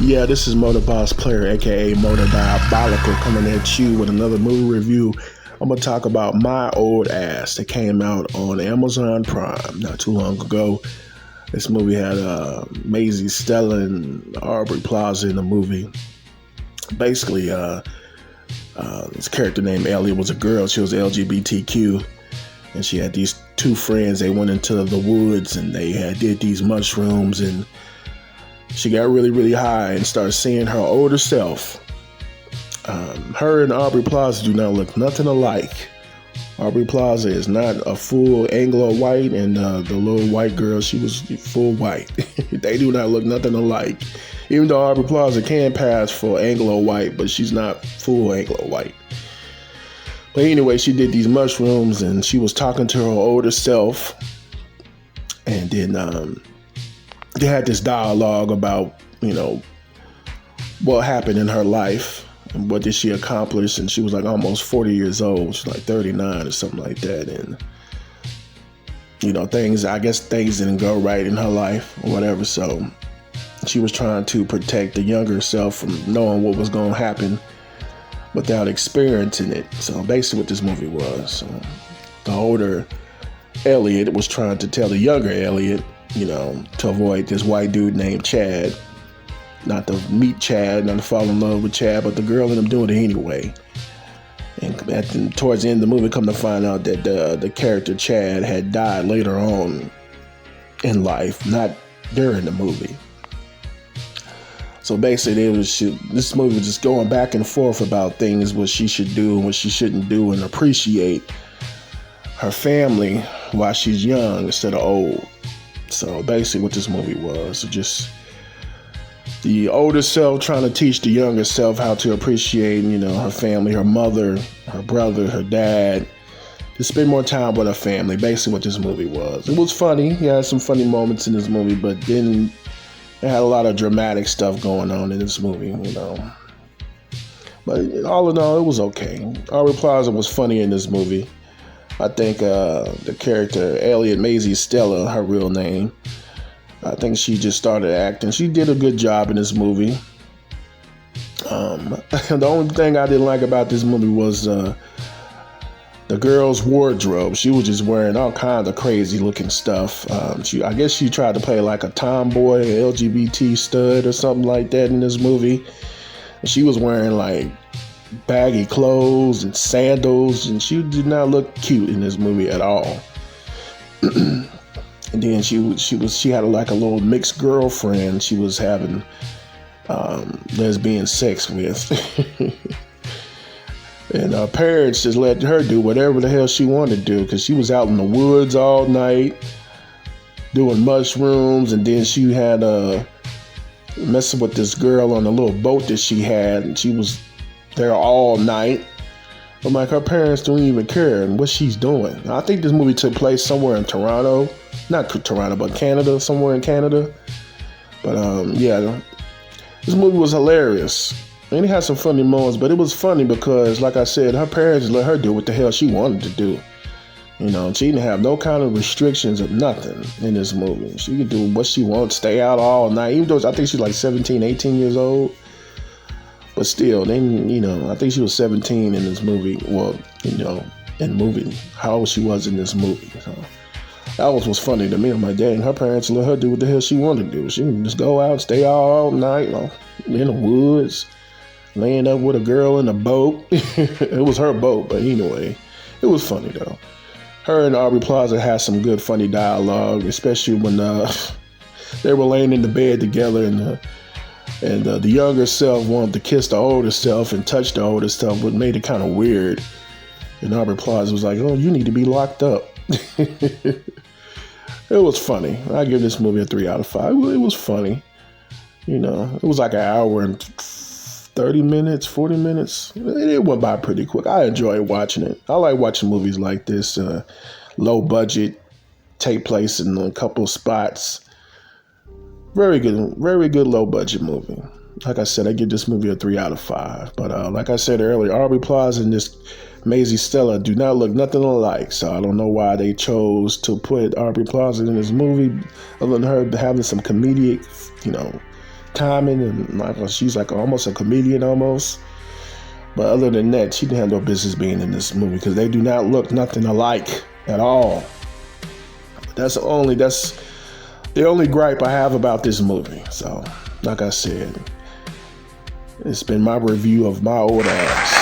Yeah, this is Motor Boss Player, aka Motor Diabolical, coming at you with another movie review. I'm gonna talk about My Old Ass that came out on Amazon Prime not too long ago. This movie had Maisie Stella and Aubrey Plaza in the movie. Basically, this character named Ellie was a girl. She was LGBTQ, and she had these two friends. They went into the woods and they did these mushrooms, and she got really, really high and started seeing her older self. Her and Aubrey Plaza do not look nothing alike. Aubrey Plaza is not a full Anglo white, and the little white girl, she was full white. They do not look nothing alike. Even though Aubrey Plaza can pass for Anglo white, but she's not full Anglo white. But anyway, she did these mushrooms and she was talking to her older self. And then they had this dialogue about, what happened in her life and what did she accomplish. And she was like almost 40 years old. She's like 39 or something like that. And, things didn't go right in her life or whatever. So she was trying to protect the younger self from knowing what was going to happen without experiencing it. So basically what this movie was, the older Elliot was trying to tell the younger Elliot, to avoid this white dude named Chad. Not to meet Chad, not to fall in love with Chad, but the girl ended up doing it anyway. And towards the end of the movie, come to find out that the character Chad had died later on in life, not during the movie. So basically, this movie was just going back and forth about things, what she should do and what she shouldn't do, and appreciate her family while she's young instead of old. So basically what this movie was, just the older self trying to teach the younger self how to appreciate, her family, her mother, her brother, her dad, to spend more time with her family. Basically what this movie was. It was funny. He had some funny moments in this movie, but then it had a lot of dramatic stuff going on in this movie, But all in all, it was okay. Aubrey Plaza was funny in this movie. I think the character, Elliot Maisie Stella, her real name, I think she just started acting. She did a good job in this movie. The only thing I didn't like about this movie was the girl's wardrobe. She was just wearing all kinds of crazy looking stuff. I guess she tried to play like a tomboy, LGBT stud or something like that in this movie. And she was wearing like baggy clothes and sandals, and she did not look cute in this movie at all. And then she had like a little mixed girlfriend she was having lesbian sex with. And her parents just let her do whatever the hell she wanted to do, because she was out in the woods all night doing mushrooms, and then she had messing with this girl on a little boat that she had, and she was there all night. I'm like, her parents don't even care what she's doing. I think this movie took place somewhere in Toronto. Not Toronto, but Canada, somewhere in Canada. But this movie was hilarious. And it had some funny moments, but it was funny because, like I said, her parents let her do what the hell she wanted to do. She didn't have no kind of restrictions of nothing in this movie. She could do what she wanted, stay out all night, even though I think she's like 17, 18 years old. But still, I think she was 17 in this movie. Well, in the movie, how old she was in this movie. So that was funny to me. My dad and her parents let her do what the hell she wanted to do. She can just go out, stay out all night, in the woods, laying up with a girl in a boat. It was her boat, but anyway, it was funny though. Her and Aubrey Plaza had some good funny dialogue, especially when they were laying in the bed together, and the younger self wanted to kiss the older self and touch the older self, but made it kind of weird. And Aubrey Plaza was like, "Oh, you need to be locked up." It was funny. I give this movie a 3 out of 5. It was funny. It was like an hour and 30 minutes, 40 minutes. It went by pretty quick. I enjoyed watching it. I like watching movies like this, low budget, take place in a couple of spots. Very good low budget movie. Like I said, I give this movie a 3 out of 5. But like I said earlier, Aubrey Plaza and this Maisie Stella do not look nothing alike. So I don't know why they chose to put Aubrey Plaza in this movie, other than her having some comedic, timing, and she's like almost a comedian almost. But other than that, she didn't have no business being in this movie because they do not look nothing alike at all. That's the only gripe I have about this movie. So, like I said, it's been my review of My Old Ass.